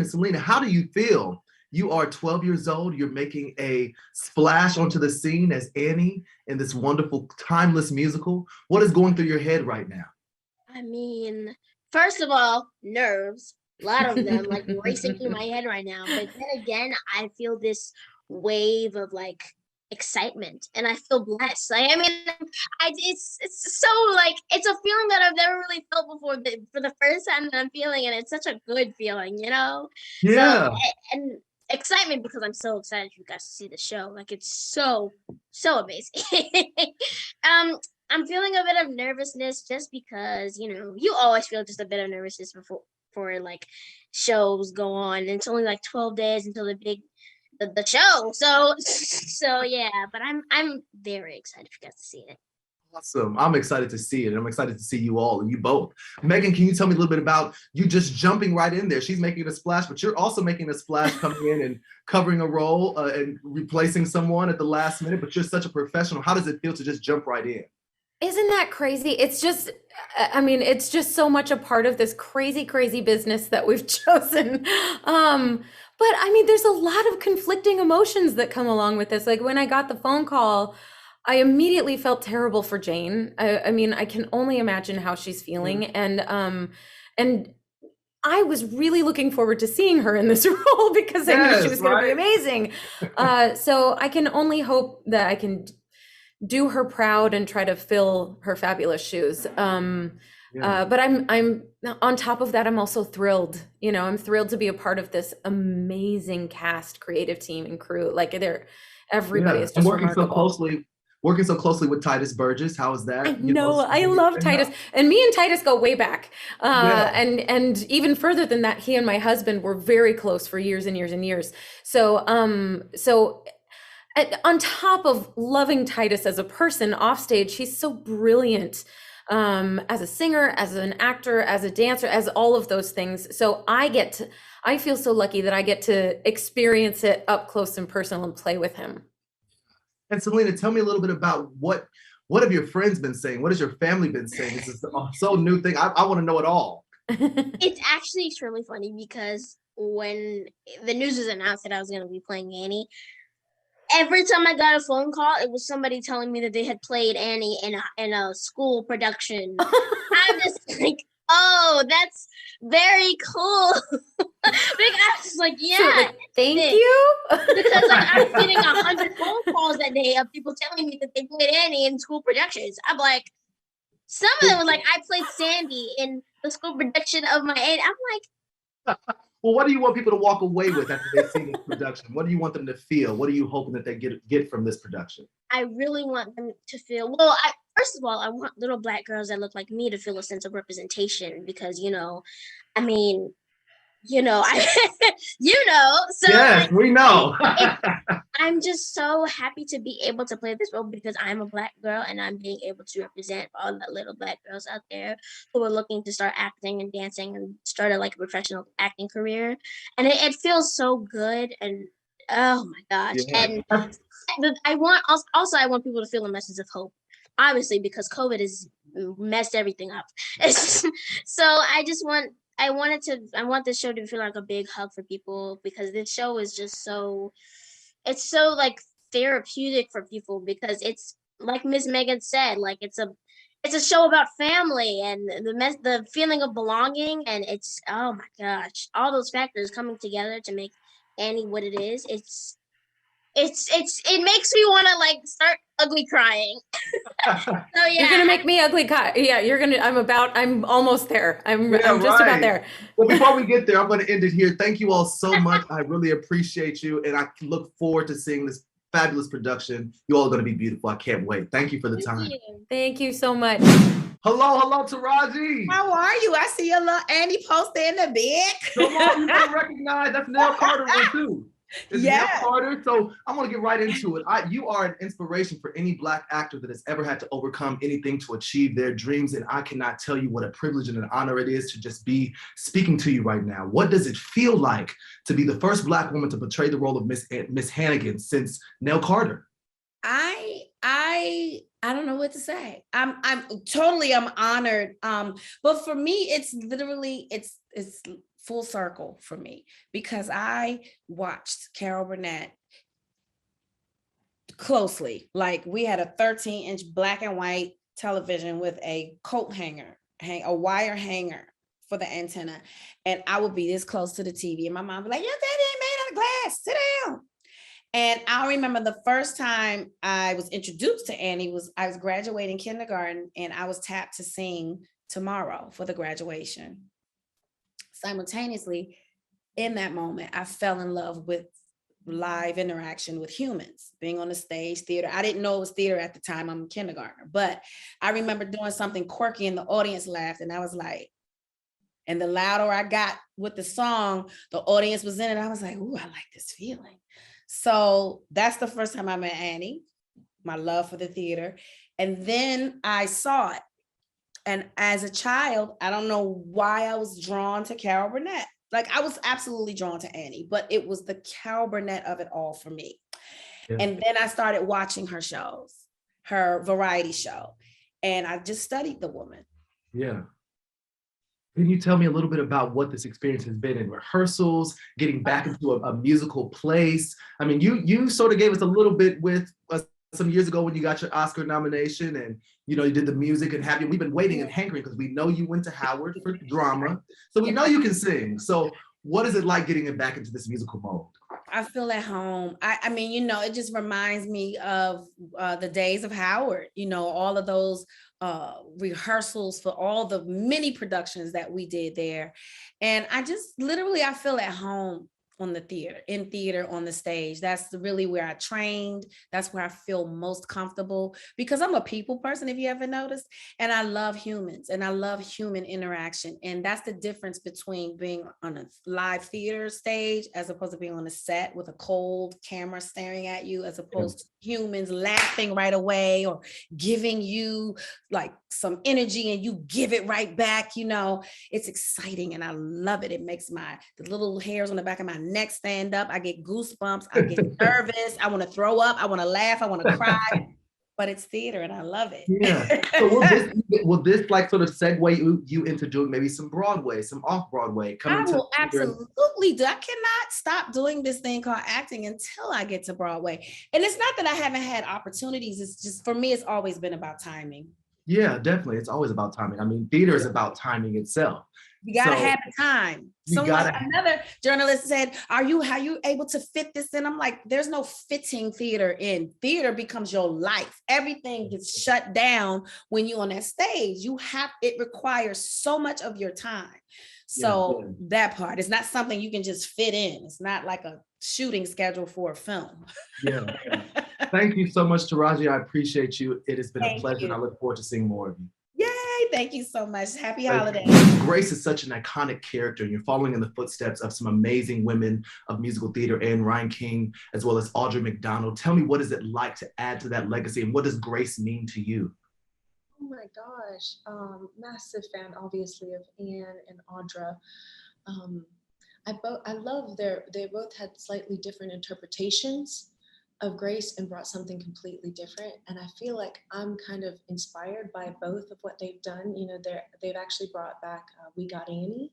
Celina, how do you feel? You are 12 years old. You're making a splash onto the scene as Annie in this wonderful, timeless musical. What is going through your head right now? I mean, first of all, nerves, a lot of them like racing through my head right now. But then again, I feel this wave of like excitement and I feel blessed. Like, I mean, it's so like, it's a feeling that I've never really felt before, but for the first time that I'm feeling it, it's such a good feeling, you know? So, Yeah. and excitement because I'm so excited for you guys to see the show. Like, it's so, so amazing. um, I'm feeling a bit of nervousness just because, you know, you always feel just a bit of nervousness before for like shows go on. And it's only like 12 days until the show. So yeah, but I'm very excited for you guys to see it. Awesome. I'm excited to see it. And I'm excited to see you all, you both. Megan, can you tell me a little bit about you just jumping right in there? She's making a splash, but you're also making a splash coming in and covering a role and replacing someone at the last minute, but you're such a professional. How does it feel to just jump right in? Isn't that crazy? It's just, I mean, it's just so much a part of this crazy, crazy business that we've chosen. But I mean, there's a lot of conflicting emotions that come along with this. Like when I got the phone call, I immediately felt terrible for Jane. I mean, I can only imagine how she's feeling. And I was really looking forward to seeing her in this role because I knew she was going to be amazing. So I can only hope that I can do her proud and try to fill her fabulous shoes. But I'm on top of that, I'm also thrilled. You know, I'm thrilled to be a part of this amazing cast, creative team, and crew. Like everybody is just remarkable. Working so closely with Tituss Burgess. How is that? I know, I love Tituss, and me and Tituss go way back. And even further than that, he and my husband were very close for years and years and years. So on top of loving Tituss as a person offstage, he's so brilliant as a singer, as an actor, as a dancer, as all of those things. So I feel so lucky that I get to experience it up close and personal and play with him. And Celina, tell me a little bit about what have your friends been saying? What has your family been saying? This is a so new thing. I want to know it all. It's actually extremely funny because when the news was announced that I was going to be playing Annie, every time I got a phone call, it was somebody telling me that they had played Annie in a school production. I'm just like, oh, that's very cool. I was like, yeah, so, like, thank you. Because like, I was getting 100 phone calls that day of people telling me that they played Annie in school productions. I'm like, some of them were like, I played Sandy in the school production of my Annie. I'm like, well, what do you want people to walk away with after they see this production? What do you want them to feel? What are you hoping that they get from this production? I really want them to feel, well, first of all, I want little Black girls that look like me to feel a sense of representation because, you know, I mean, you know, so yes, we know. I'm just so happy to be able to play this role because I'm a Black girl and I'm being able to represent all the little Black girls out there who are looking to start acting and dancing and start a professional acting career. And it feels so good. And oh my gosh. Yeah. And I want people to feel a message of hope, obviously, because COVID has messed everything up. So I want this show to feel like a big hug for people because this show is just it's so like therapeutic for people because it's like Miss Megan said, like it's a show about family and the feeling of belonging, and it's, oh my gosh, all those factors coming together to make Annie what it is. It makes me want to like start ugly crying. So yeah, you're gonna make me ugly cry. Yeah, I'm almost there. I'm just about there. Well, before we get there, I'm going to end it here. Thank you all so much. I really appreciate you, and I look forward to seeing this fabulous production. You all are going to be beautiful. I can't wait. Thank you for the time. Thank you so much. Hello, Taraji. How are you? I see a little Annie poster in the bed. Come on, you can recognize that's Nell Carter one too. It's Nell Carter. So I'm gonna get right into it. You are an inspiration for any Black actor that has ever had to overcome anything to achieve their dreams. And I cannot tell you what a privilege and an honor it is to just be speaking to you right now. What does it feel like to be the first Black woman to portray the role of Miss Hannigan since Nell Carter? I don't know what to say. I'm honored. But for me, it's literally, it's full circle for me because I watched Carol Burnett closely. Like we had a 13-inch black and white television with a coat hanger, a wire hanger for the antenna. And I would be this close to the TV and my mom would be like, your daddy ain't made out of glass, sit down. And I remember the first time I was introduced to Annie I was graduating kindergarten and I was tapped to sing Tomorrow for the graduation. Simultaneously, in that moment, I fell in love with live interaction with humans, being on the stage, theater. I didn't know it was theater at the time. I'm a kindergartner, but I remember doing something quirky and the audience laughed and I was like, and the louder I got with the song, the audience was in it. I was like, ooh, I like this feeling. So that's the first time I met Annie, my love for the theater. And then I saw it. And as a child, I don't know why I was drawn to Carol Burnett. Like I was absolutely drawn to Annie, but it was the Carol Burnett of it all for me. Yeah. And then I started watching her shows, her variety show, and I just studied the woman. Yeah. Can you tell me a little bit about what this experience has been in rehearsals, getting back into a musical place? I mean, you sort of gave us a little bit with some years ago when you got your Oscar nomination and, you did the music and we've been waiting and hankering because we know you went to Howard for drama. So we know you can sing. So what is it like getting it back into this musical mode? I feel at home. I mean, it just reminds me of the days of Howard, all of those rehearsals for all the mini productions that we did there. And I feel at home on the theater, on the stage. That's really where I trained. That's where I feel most comfortable because I'm a people person, if you ever noticed, and I love humans and I love human interaction. And that's the difference between being on a live theater stage as opposed to being on a set with a cold camera staring at you, as opposed to humans laughing right away or giving you like some energy and you give it right back. It's exciting and I love it. It makes the little hairs on the back of my neck stand up. I get goosebumps. I get nervous. I want to throw up. I want to laugh. I want to cry. But it's theater and I love it. Yeah. So will this like sort of segue you into doing maybe some Broadway, some off Broadway? I will absolutely do. I cannot stop doing this thing called acting until I get to Broadway. And it's not that I haven't had opportunities. It's just, for me, it's always been about timing. Yeah, definitely. It's always about timing. I mean, theater is about timing itself. You gotta have the time. Another journalist said, how you able to fit this in? I'm like, there's no fitting theater in. Theater becomes your life. Everything gets shut down when you're on that stage. It requires so much of your time. So that part is not something you can just fit in. It's not like a shooting schedule for a film. Yeah. Thank you so much, Taraji. I appreciate you. It has been a pleasure. And I look forward to seeing more of you. Yay, thank you so much. Happy holidays. Grace is such an iconic character, and you're following in the footsteps of some amazing women of musical theater, and Ryan King, as well as Audra McDonald. Tell me, what is it like to add to that legacy, and what does Grace mean to you? Oh my gosh, massive fan, obviously, of Anne and Audra. I love they both had slightly different interpretations of Grace and brought something completely different. And I feel like I'm kind of inspired by both of what they've done. They've actually brought back We Got Annie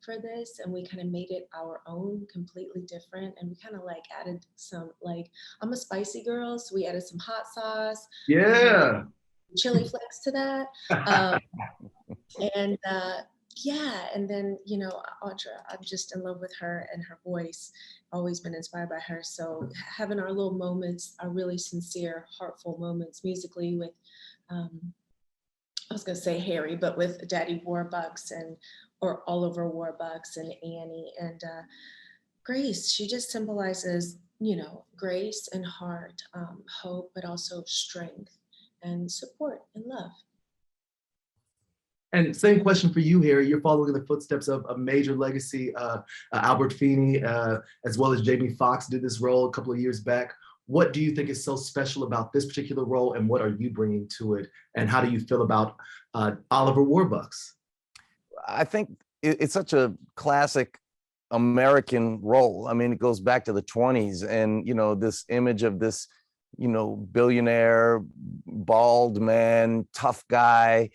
for this, and we kind of made it our own, completely different. And we kind of like added some, like, I'm a spicy girl, so we added some hot sauce. Yeah. Chili flakes to that. And then, Audra, I'm just in love with her and her voice. Always been inspired by her. So having our little moments, our really sincere, heartful moments musically with, I was gonna say Harry, but with Daddy Warbucks or Oliver Warbucks and Annie and Grace. She just symbolizes, grace and heart, hope, but also strength and support and love. And same question for you, Harry. You're following in the footsteps of a major legacy. Albert Feeney, as well as Jamie Foxx, did this role a couple of years back. What do you think is so special about this particular role, and what are you bringing to it? And how do you feel about Oliver Warbucks? I think it's such a classic American role. I mean, it goes back to the 20s, and this image of this, billionaire, bald man, tough guy,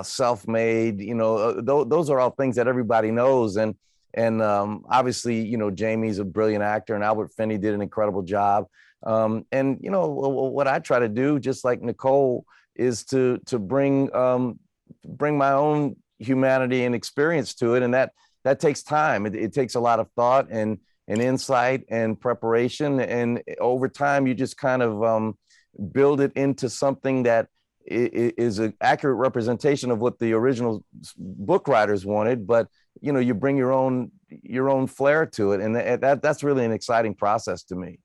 self-made, those are all things that everybody knows. And obviously, you know, Jamie's a brilliant actor, and Albert Finney did an incredible job. And you know, what I try to do, just like Nicole, is to bring my own humanity and experience to it, and that takes time. It takes a lot of thought and insight and preparation, and over time you just kind of build it into something that is an accurate representation of what the original book writers wanted, but you know, you bring your own flair to it, and that's really an exciting process to me.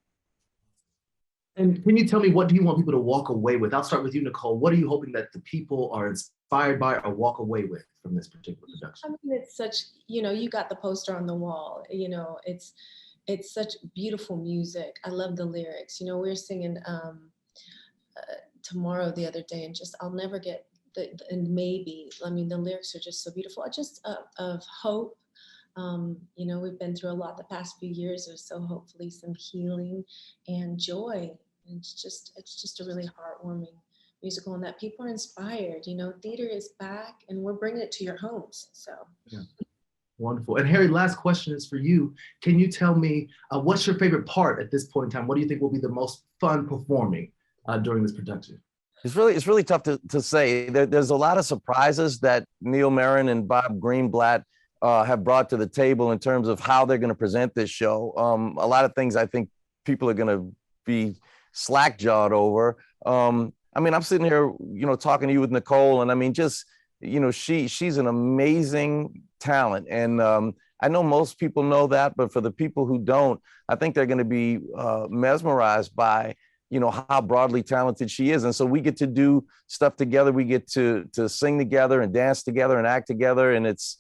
And can you tell me, what do you want people to walk away with? I'll start with you, Nicole. What are you hoping that the people are inspired by or walk away with from this particular production? I mean, it's such, you know, you got the poster on the wall, you know, it's such beautiful music. I love the lyrics. You know, we were singing Tomorrow the other day, and just, I'll never get and maybe, I mean, the lyrics are just so beautiful. Just of hope. You know, we've been through a lot the past few years or so, hopefully some healing and joy. And it's just a really heartwarming musical, and that people are inspired. You know, theater is back and we're bringing it to your homes. So. Yeah. Wonderful. And Harry, last question is for you. Can you tell me what's your favorite part at this point in time? What do you think will be the most fun performing during this production? It's really tough to say. There's a lot of surprises that Neil Marin and Bob Greenblatt have brought to the table in terms of how they're going to present this show. A lot of things I think people are going to be slack-jawed over. I mean, I'm sitting here, you know, talking to you with Nicole, and I mean, just, you know, she's an amazing talent, and I know most people know that, but for the people who don't, I think they're going to be mesmerized by, you know, how broadly talented she is. And so we get to do stuff together. We get to sing together and dance together and act together, and it's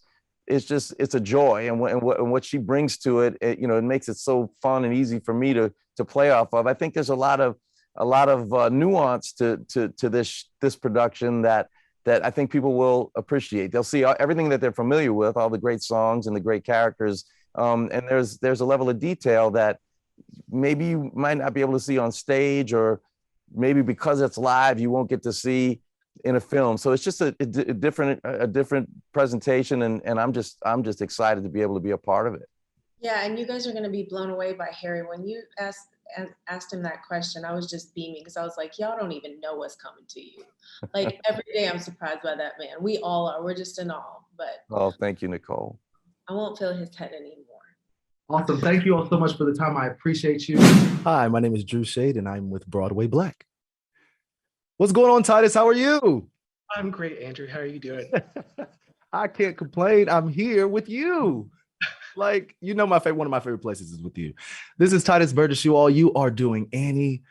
a joy. And what she brings to it, you know, it makes it so fun and easy for me to play off of. I think there's a lot of nuance to this production that I think people will appreciate. They'll see everything that they're familiar with, all the great songs and the great characters. And there's a level of detail that maybe you might not be able to see on stage, or maybe because it's live, you won't get to see in a film. So it's just a different presentation, and I'm just excited to be able to be a part of it. Yeah, and you guys are going to be blown away by Harry. When you asked him that question, I was just beaming, because I was like, y'all don't even know what's coming to you. Like, every day I'm surprised by that man. We all are. We're just in awe. But oh, thank you, Nicole. I won't feel his head anymore. Awesome. Thank you all so much for the time. I appreciate you. Hi, my name is Drew Shade, and I'm with BWYBLK. What's going on, Tituss? How are you? I'm great, Andrew. How are you doing? I can't complain. I'm here with you. Like, you know, one of my favorite places is with you. This is Tituss Burgess. You are doing Annie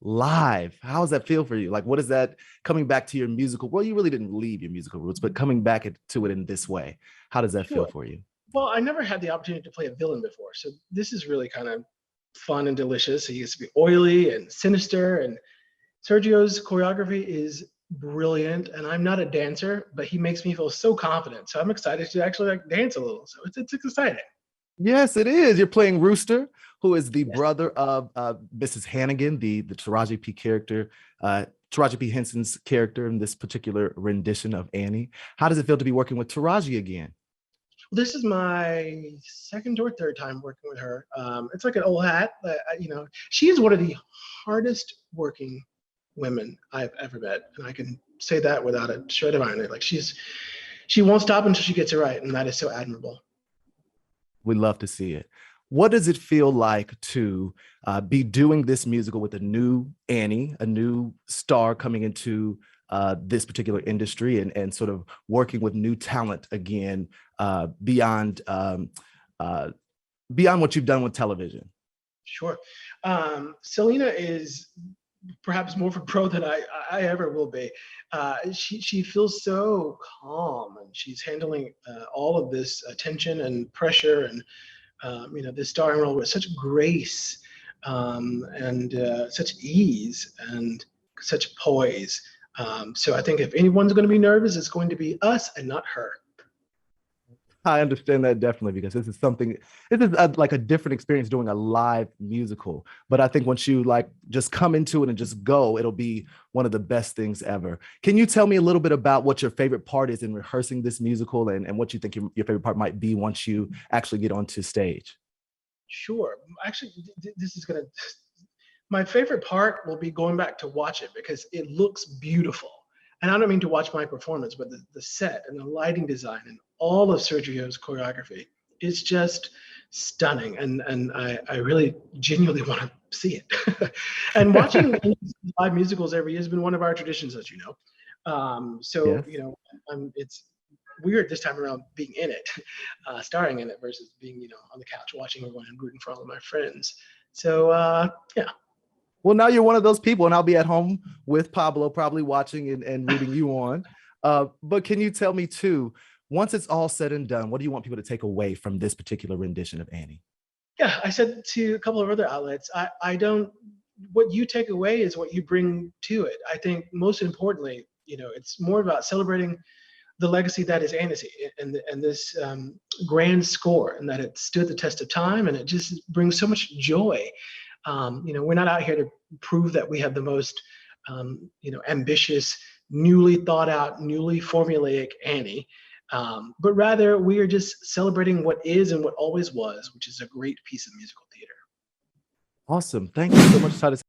live. How does that feel for you? Like, what is that coming back to your musical? Well, you really didn't leave your musical roots, but coming back to it in this way, how does that feel for you? Well, I never had the opportunity to play a villain before, so this is really kind of fun and delicious. He used to be oily and sinister, and Sergio's choreography is brilliant, and I'm not a dancer, but he makes me feel so confident. So I'm excited to actually like dance a little. So it's exciting. Yes, it is. You're playing Rooster, who is the brother of Mrs. Hannigan, the Taraji P character, Taraji P. Henson's character in this particular rendition of Annie. How does it feel to be working with Taraji again? This is my second or third time working with her. It's like an old hat. You know, she is one of the hardest working women I've ever met, and I can say that without a shred of irony. Like, she won't stop until she gets it right, and that is so admirable. We love to see it. What does it feel like to be doing this musical with a new Annie, a new star coming into this particular industry, and sort of working with new talent again, beyond what you've done with television? Sure. Celina is perhaps more of a pro than I ever will be. She feels so calm, and she's handling all of this attention and pressure, and you know, this starring role with such grace and such ease and such poise. So I think if anyone's going to be nervous, it's going to be us and not her. I understand that definitely, because this is like a different experience doing a live musical. But I think once you like just come into it and just go, it'll be one of the best things ever. Can you tell me a little bit about what your favorite part is in rehearsing this musical, and what you think your favorite part might be once you actually get onto stage? Sure. Actually, my favorite part will be going back to watch it because it looks beautiful. And I don't mean to watch my performance, but the set and the lighting design and all of Sergio's choreography is just stunning. And I really genuinely want to see it. And watching live musicals every year has been one of our traditions, as you know. Yes. You know, it's weird this time around being in it, starring in it versus being, you know, on the couch watching everyone and rooting for all of my friends. So yeah. Well, now you're one of those people, and I'll be at home with Pablo, probably watching and rooting you on. But can you tell me too, once it's all said and done, what do you want people to take away from this particular rendition of Annie? Yeah, I said to a couple of other outlets, I don't, what you take away is what you bring to it. I think most importantly, you know, it's more about celebrating the legacy that is Annecy and this grand score, and that it stood the test of time, and it just brings so much joy. You know, we're not out here to prove that we have the most, you know, ambitious, newly thought out, newly formulaic Annie, but rather we are just celebrating what is and what always was, which is a great piece of musical theater. Awesome. Thank you so much, Tituss.